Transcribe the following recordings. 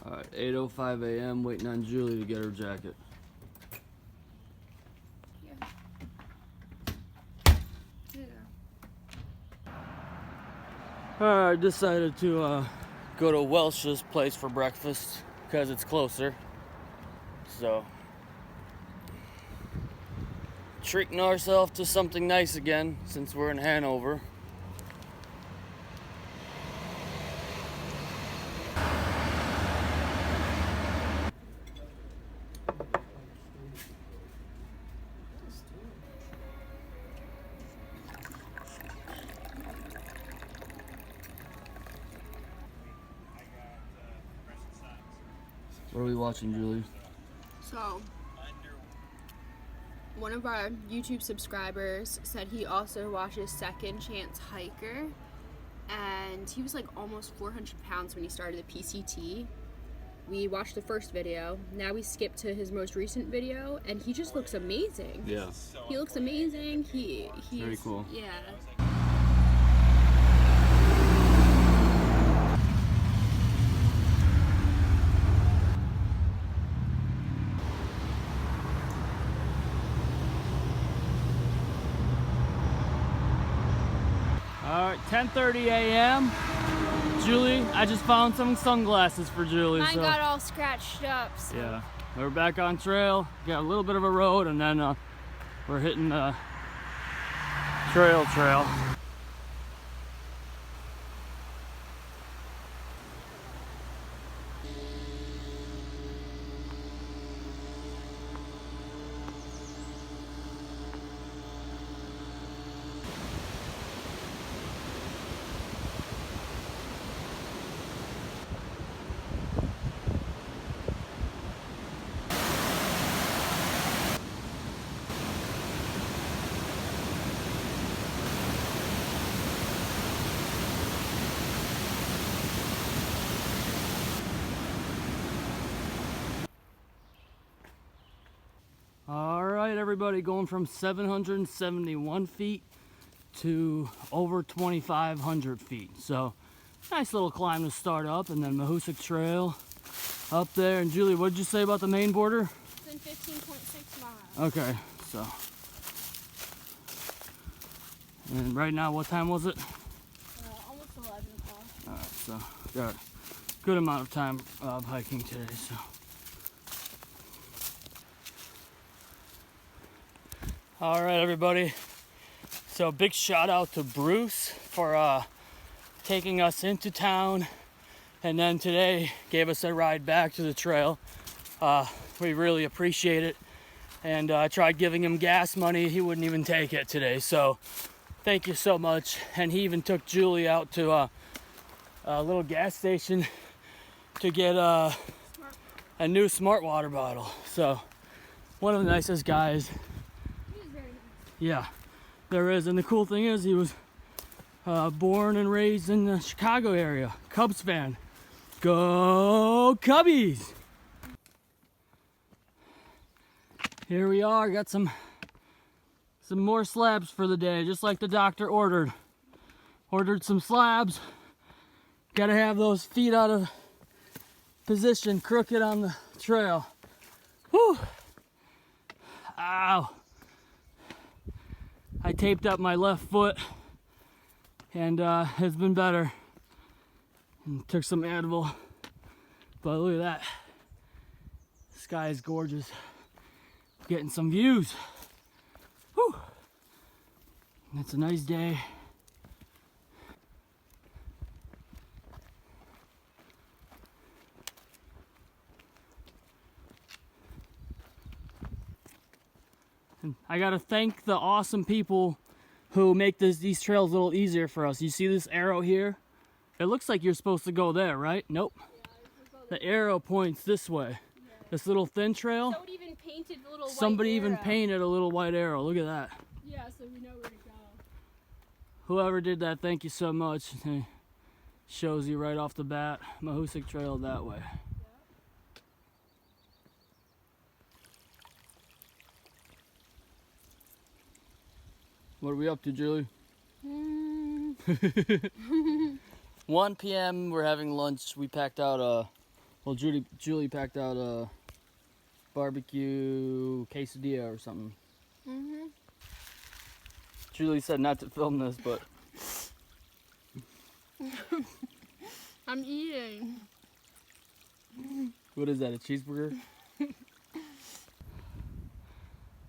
Alright, 8:05 a.m. waiting on Julie to get her jacket. Alright, decided to go to Welsh's place for breakfast because it's closer. So, treating ourselves to something nice again since we're in Hanover. What are we watching, Julie? So, one of our YouTube subscribers said he also watches Second Chance Hiker, and he was like almost 400 pounds when he started the PCT. We watched the first video, now we skip to his most recent video, and he just looks amazing. Yeah. He looks amazing. He's very cool. Yeah. Alright, 10:30 a.m. Julie, I just found some sunglasses for Julie. Mine got all scratched up. So. Yeah, we're back on trail. Got a little bit of a road, and then we're hitting the trail. All right, everybody, going from 771 feet to over 2,500 feet. So, nice little climb to start up, and then Mahoosic Trail up there. And Julie, what did you say about the Maine border? It's in 15.6 miles. Okay, so. And right now, what time was it? Almost 11 o'clock. All right, so got a good amount of time of hiking today, so. All right, everybody. So big shout out to Bruce for taking us into town, and then today gave us a ride back to the trail. We really appreciate it. And I tried giving him gas money. He wouldn't even take it today. So thank you so much. And he even took Julie out to a little gas station to get a new smart water bottle. So one of the nicest guys. Yeah, there is. And the cool thing is he was born and raised in the Chicago area. Cubs fan. Go Cubbies! Here we are, got some more slabs for the day, just like the doctor ordered. Ordered some slabs. Gotta have those feet out of position, crooked on the trail. Whew! Ow! I taped up my left foot, and it's been better. And took some Advil, but look at that. The sky is gorgeous. Getting some views. Whew. It's a nice day. And I gotta thank the awesome people who make these trails a little easier for us. You see this arrow here? It looks like you're supposed to go there, right? Nope. Yeah, the arrow points this way. Yeah. This little thin trail. Somebody even painted a little Somebody white even arrow. painted a little white arrow. Look at that. Yeah, so we know where to go. Whoever did that, thank you so much. It shows you right off the bat. Mahoosic Trail that way. What are we up to, Julie? 1 p.m. We're having lunch. We packed out Well, Julie packed out a barbecue quesadilla or something. Mm-hmm. Julie said not to film this, but I'm eating. what is that, a cheeseburger?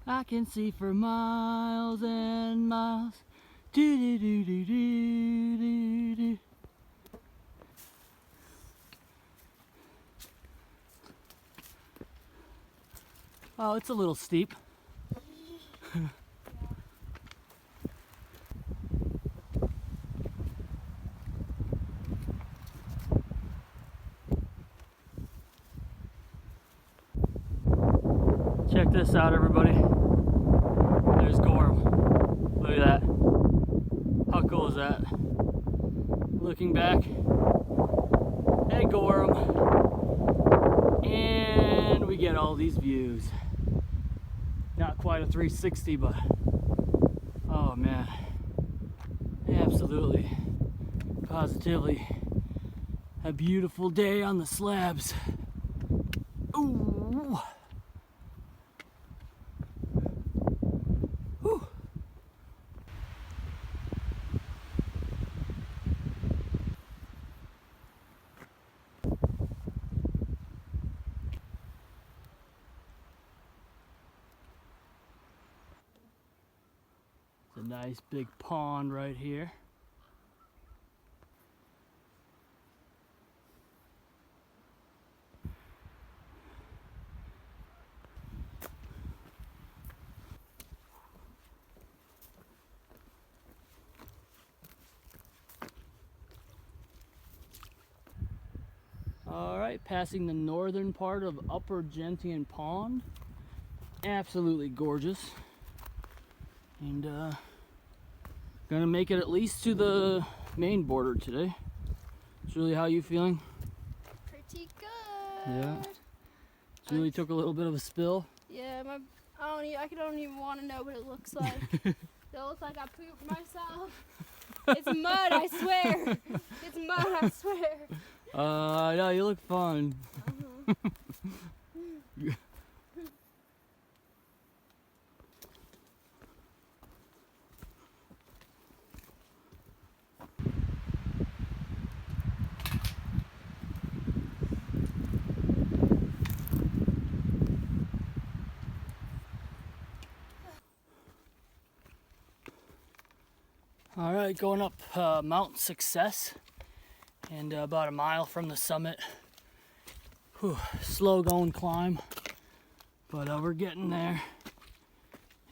I can see for miles and miles. Do do do do do do do. Oh, it's a little steep. Check this out, everybody. There's Gorham. Look at that. How cool is that? Looking back. Hey, Gorham. And we get all these views. Not quite a 360, but oh man. Absolutely, positively a beautiful day on the slabs. Ooh. Whew. It's a nice big pond right here. All right, passing the northern part of Upper Gentian Pond. Absolutely gorgeous. And gonna make it at least to the Maine border today. Julie, how you feeling? Pretty good. Yeah. Julie took a little bit of a spill. Yeah, I don't even want to know what it looks like. It looks like I pooped myself. It's mud, I swear. It's mud, I swear. Yeah, you look fine. All right, going up Mount Success, and about a mile from the summit. Whew, slow going climb, but we're getting there.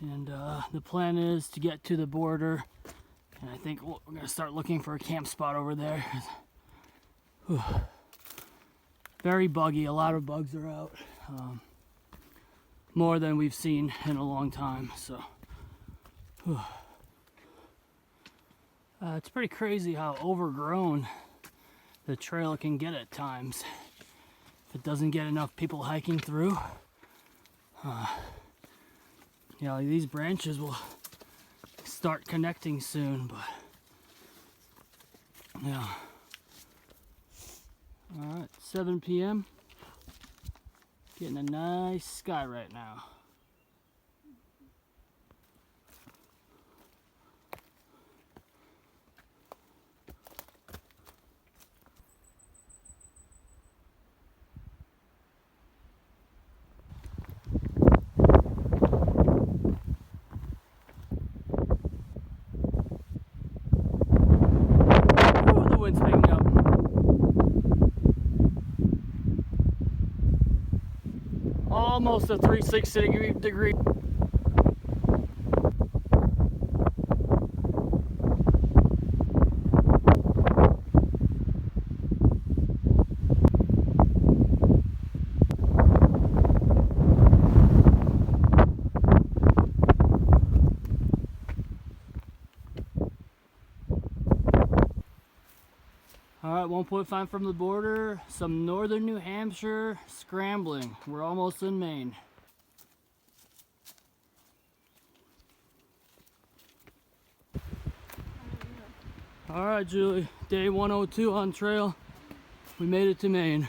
And the plan is to get to the border, and I think we're gonna start looking for a camp spot over there. Whew. Very buggy, a lot of bugs are out. More than we've seen in a long time, so. Whew. It's pretty crazy how overgrown the trail can get at times if it doesn't get enough people hiking through. You know, these branches will start connecting soon, but yeah. All right, 7 p.m. Getting a nice sky right now. Wind's picking up. Almost a 360 degree. All right, 1.5 from the border, some northern New Hampshire scrambling. We're almost in Maine. All right, Julie, day 102 on trail. We made it to Maine.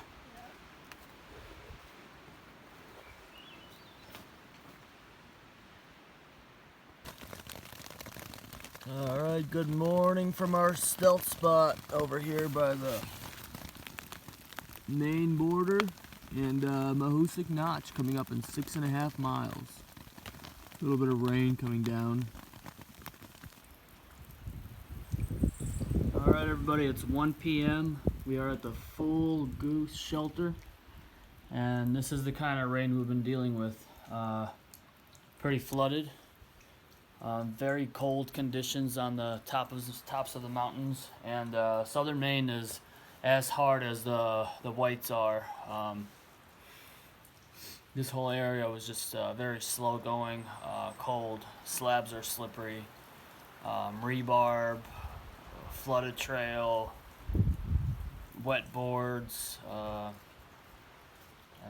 Alright, good morning from our stealth spot over here by the Maine border, and Mahoosic Notch coming up in 6.5 miles. A little bit of rain coming down. Alright everybody, it's 1 p.m. We are at the Full Goose Shelter, and this is the kind of rain we've been dealing with. Pretty flooded. Very cold conditions on the tops of the mountains, and southern Maine is as hard as the whites are. This whole area was just very slow going, cold. Slabs are slippery, rebarb, flooded trail, wet boards.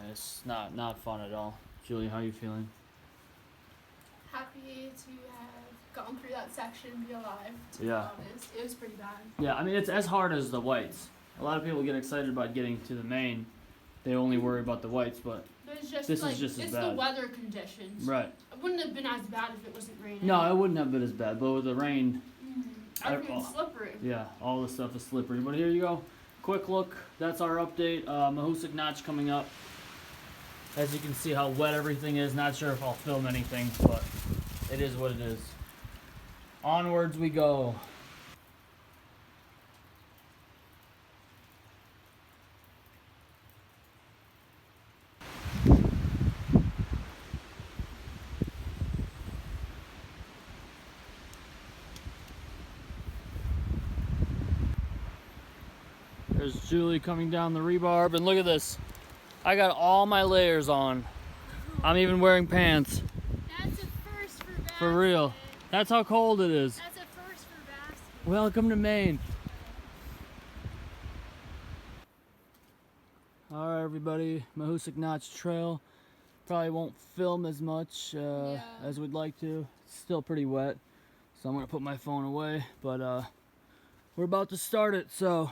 It's not fun at all. Julie, how are you feeling? Happy to have gone through that section and be alive, to Yeah. be honest. It was pretty bad. Yeah, I mean, it's as hard as the whites. A lot of people get excited about getting to the Maine. They only worry about the whites, but But it's just this like, is just as it's bad. the weather conditions. Right. It wouldn't have been as bad if it wasn't raining. No, it wouldn't have been as bad, but with the rain, Everything's slippery. yeah, all the stuff is slippery. But here you go. Quick look. That's our update. Mahoosic Notch coming up. As you can see how wet everything is. Not sure if I'll film anything, but it is what it is. Onwards we go. There's Julie coming down the rebarb, and look at this. I got all my layers on. I'm even wearing pants. That's a first for Velasquez. For real. That's how cold it is. That's a first for Velasquez. Welcome to Maine. Alright everybody, Mahoosic Notch Trail. Probably won't film as much as we'd like to. It's still pretty wet, so I'm going to put my phone away. But we're about to start it, so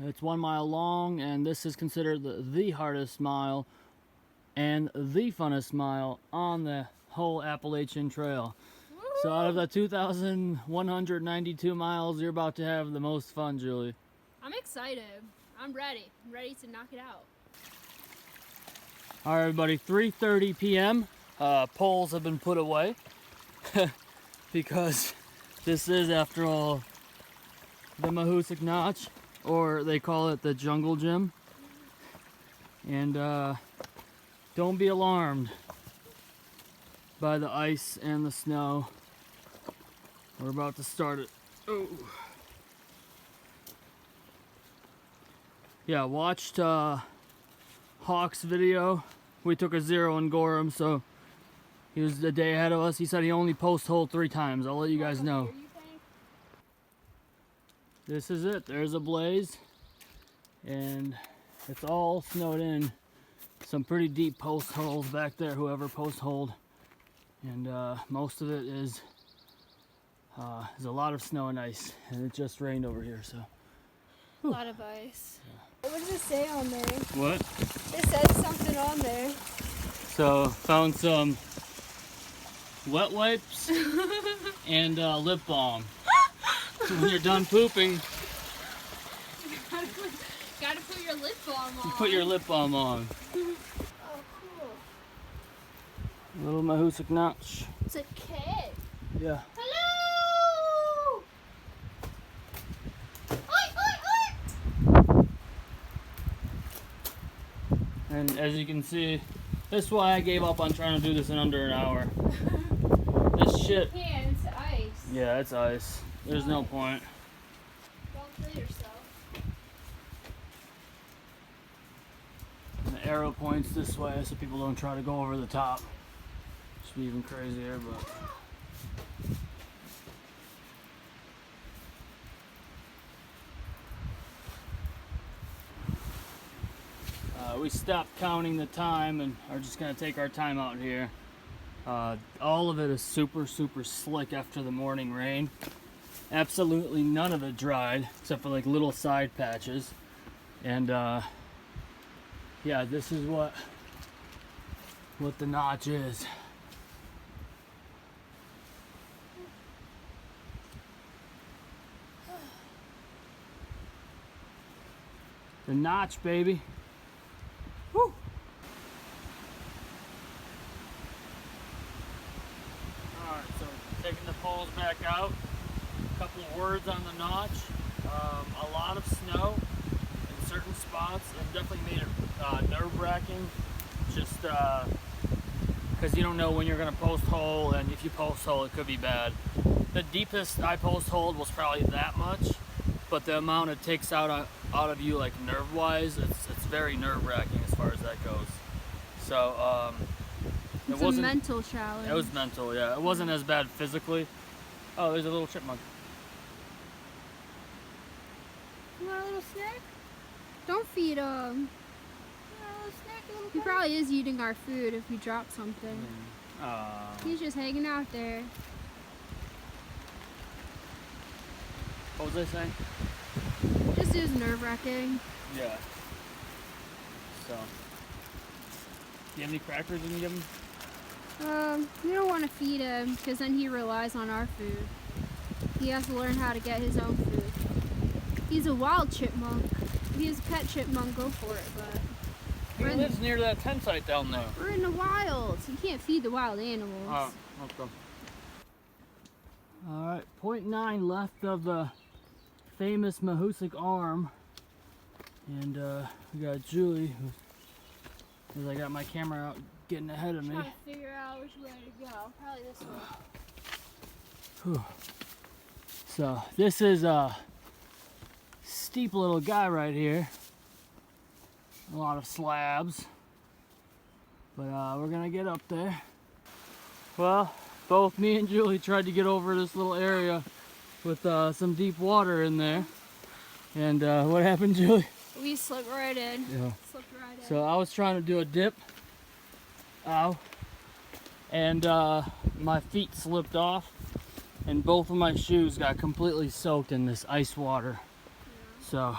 it's 1 mile long, and this is considered the hardest mile and the funnest mile on the whole Appalachian Trail. Woo! So out of the 2,192 miles, you're about to have the most fun, Julie. I'm excited. I'm ready. I'm ready to knock it out. All right, everybody, 3:30 p.m. Poles have been put away because this is, after all, the Mahoosic Notch, or they call it the Jungle Gym. And don't be alarmed by the ice and the snow. We're about to start it. Oh. Yeah, watched Hawk's video. We took a 0 in Gorham, so he was a day ahead of us. He said he only post-holed 3 times. I'll let you guys know. This is it. There's a blaze, and it's all snowed in. Some pretty deep post holes back there, whoever post holed, and most of it is there's a lot of snow and ice, and it just rained over here, so. A lot of ice. What does it say on there? What? It says something on there. So found some wet wipes and lip balm. So when you're done pooping, Gotta put your lip balm on. you put your lip balm on. Oh, cool. Little Mahoosic Notch. It's a kid. Yeah. Hello! Oi, oi, oi! And as you can see, this is why I gave up on trying to do this in under an hour. This shit. You can, it's ice. Yeah, it's ice. There's no point. Don't kill yourself. And the arrow points this way so people don't try to go over the top. Should be even crazier, but. We stopped counting the time and are just gonna take our time out here. All of it is super slick after the morning rain. Absolutely none of it dried except for like little side patches. And yeah, this is what the notch is. The notch, baby. Woo! Alright, so taking the poles back out. A couple of words on the notch. A lot of snow in certain spots. It definitely made it nerve-wracking. Just because you don't know when you're going to post hole, and if you post hole, it could be bad. The deepest I post holed was probably that much, but the amount it takes out of you, like nerve-wise, it's very nerve-wracking as far as that goes. So it wasn't a mental challenge. It was mental, yeah. It wasn't as bad physically. Oh, there's a little chipmunk. You want a little snack? Don't feed him. He probably is eating our food if we drop something. He's just hanging out there. What was I saying? Just is nerve-wracking. Yeah. So, do you have any crackers you can give him? We don't want to feed him because then he relies on our food. He has to learn how to get his own food. He's a wild chipmunk. If he is a pet chipmunk, go for it, but... He lives near that tent site down there. We're in the wilds. You can't feed the wild animals. Oh, let's go. Alright, 0.9 left of the famous Mahoosic arm. And we got Julie, as I got my camera out, getting ahead of me. Trying to figure out which way to go. Probably this way. Whew. So, this is a steep little guy right here. A lot of slabs, but we're gonna get up there. Well, both me and Julie tried to get over this little area with some deep water in there, and what happened, Julie? We slipped right in. Yeah. Slipped right in. So I was trying to do a dip, ow, and my feet slipped off, and both of my shoes got completely soaked in this ice water. Yeah. So.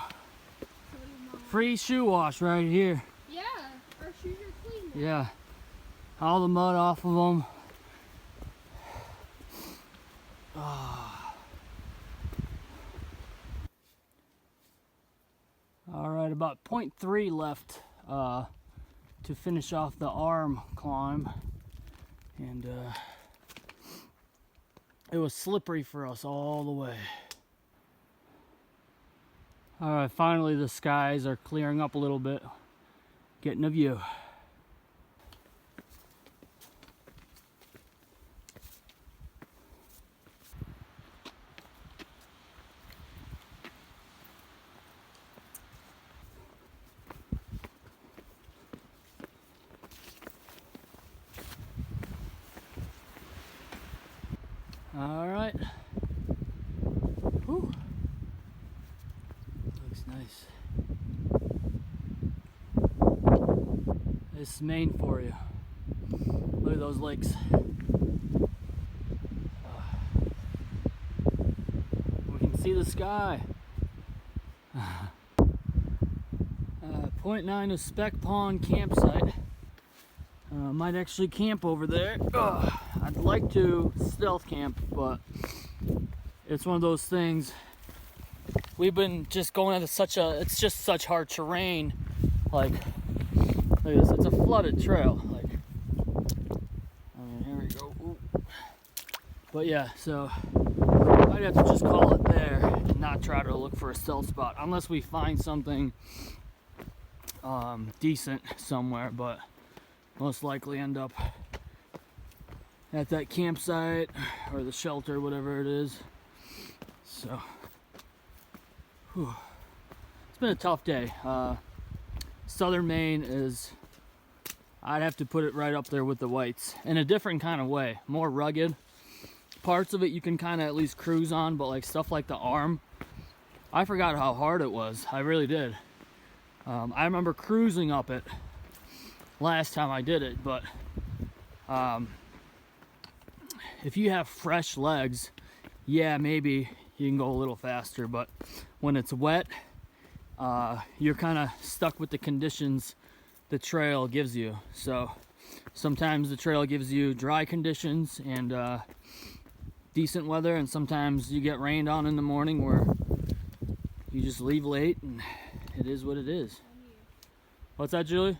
Free shoe wash right here. Yeah, our shoes are clean now. Yeah, all the mud off of them. All right, about 0.3 left to finish off the arm climb, and it was slippery for us all the way. All right, finally the skies are clearing up a little bit, getting a view. All right. Whew. Looks nice. This is Maine for you. Look at those lakes. We can see the sky. 0.9 of Speck Pond campsite. Might actually camp over there. I'd like to stealth camp, but it's one of those things. We've been just going into it's just such hard terrain. Like, look at this, it's a flooded trail. Like, I mean, here we go. Ooh. But yeah, so I'd have to just call it there and not try to look for a stealth spot unless we find something decent somewhere, but most likely end up at that campsite or the shelter, whatever it is. So, whew. It's been a tough day. Southern Maine is, I'd have to put it right up there with the whites in a different kind of way, more rugged. Parts of it you can kind of at least cruise on, but like stuff like the arm, I forgot how hard it was. I really did. I remember cruising up it last time I did it, but if you have fresh legs, yeah, maybe you can go a little faster, but when it's wet, you're kind of stuck with the conditions the trail gives you. So sometimes the trail gives you dry conditions and decent weather, and sometimes you get rained on in the morning where you just leave late and it is what it is. What's that, Julie?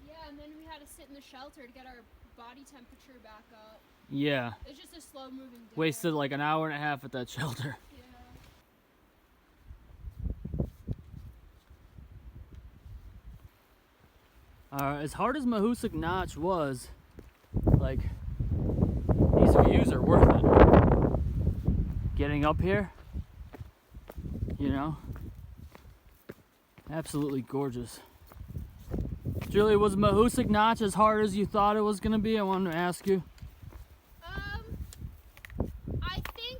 Yeah, and then we had to sit in the shelter to get our body temperature back up. Yeah. It's just a slow moving day. Wasted like an hour and a half at that shelter. As hard as Mahoosic Notch was, like, these views are worth it. Getting up here, you know, absolutely gorgeous. Julie, was Mahoosic Notch as hard as you thought it was going to be? I wanted to ask you. I think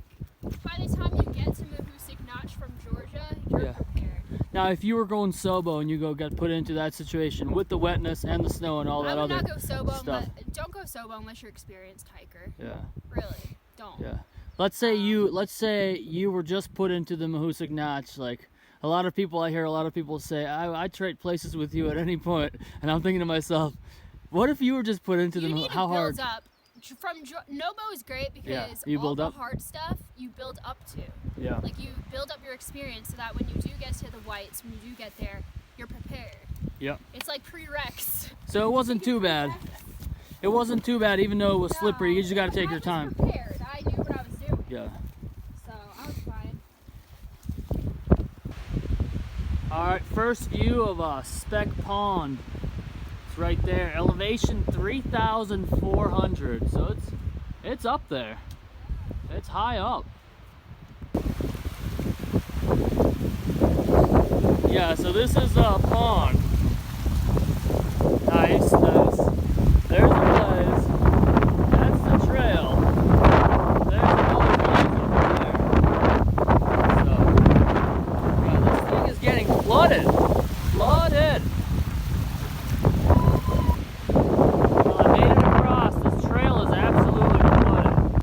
by the time you get to Mahoosic Notch from Georgia, you're prepared. Now, if you were going sobo and you got put into that situation with the wetness and the snow and all that other stuff. I would not go sobo, stuff. but don't go sobo unless you're an experienced hiker. Yeah. Really, don't. Yeah. Let's say you were just put into the Mahoosic Notch. Like, I hear a lot of people say, I'd trade places with you at any point. And I'm thinking to myself, what if you were just put into how hard? Build up. Nobo is great because you all build the up? hard stuff you build up to. Yeah. Like, you build up your experience so that when you do get to the whites, when you do get there, you're prepared. Yep. It's like prereqs. So it wasn't too bad. It wasn't too bad, even though it was slippery. You just got to take your time. I was prepared. I knew what I was doing. Yeah. So I was fine. All right, first view of Speck Pond. It's right there. Elevation 3,400. So it's up there. It's high up. Yeah, so this is a pond. Nice, nice. There's a place. That's the trail. There's another view over there. So, yeah, this thing is getting flooded. Flooded. Well, I made it across. This trail is absolutely flooded.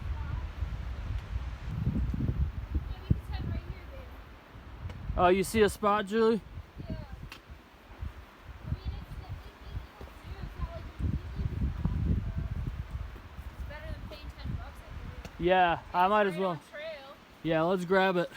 Oh, you see a spot, Julie? Yeah. I mean, it's better than paying $10, I think. Yeah, I might as well. Trail. Yeah, let's grab it.